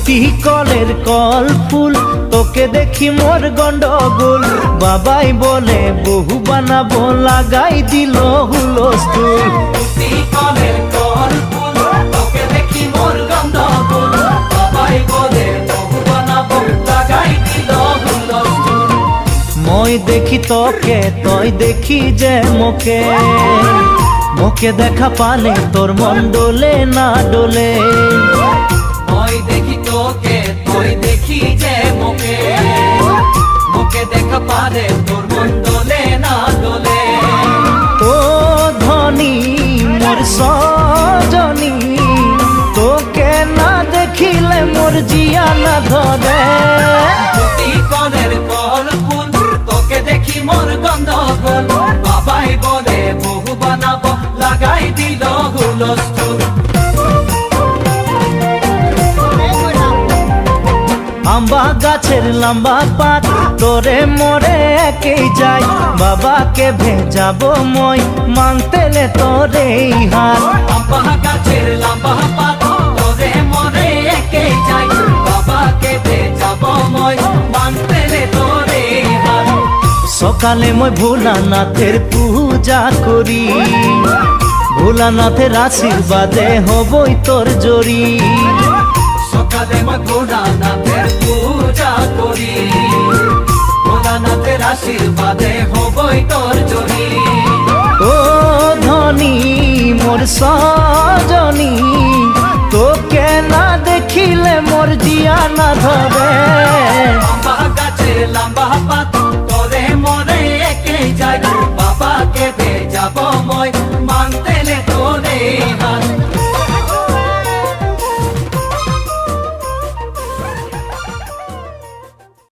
দুটি কলের কল ফুল, তোকে দেখি মোর গন্ডগোল। বাবাই বলে বহু বানাবো, লাগাই দিল হুলস্থুল। দুটি কলের কল ফুল, তোকে দেখি মোর গন্ডগোল। বাবাই বলে বহু বানাবো, লাগাই দিল হুলস্থুল। মই দেখি তোকে, তই দেখি যে মোকে, মোকে দেখা পালে তোর মন ডোলে না ডোলে। মই দেখি তোকে, তুই দেখি যে মোকে, মোকে দেখা পারে তোর মন দোলে না দোলে। ও ধনী মোর সজনী, তোকে না দেখিলে মোর জিয়া না ধরে। দুটি কলের কল ফুল, তোকে দেখি মোর গন্ডগোল। বাবাই বলে বহু বানাবো, লাগাই দিল হুলস্থুল। আম্বা গাছের লম্বা পাত, তোরে মোরে একেই যাই। বাবাকে ভেজাবো মই, মাংতেলে তোরে হাত। আম্বা গাছের লম্বা পাত, তোরে মোরে একে যাই। বাবাকে ভেজাবো মই, মানতেলে তোরে হাত। সকালে মই ভোলানাথের পূজা করি, ভোলানাথের আশীর্বাদে হবই তোর জড়ি। সকালে মই ভোলানাথের পূজা করি, ভোলানাথের আশীর্বাদে হবই তোর জড়ি। ও ধনী মোর সজনী, তোকে না দেখিলে মোর জিয়া না ধরে। আম্বা গাছের লম্বা পাত,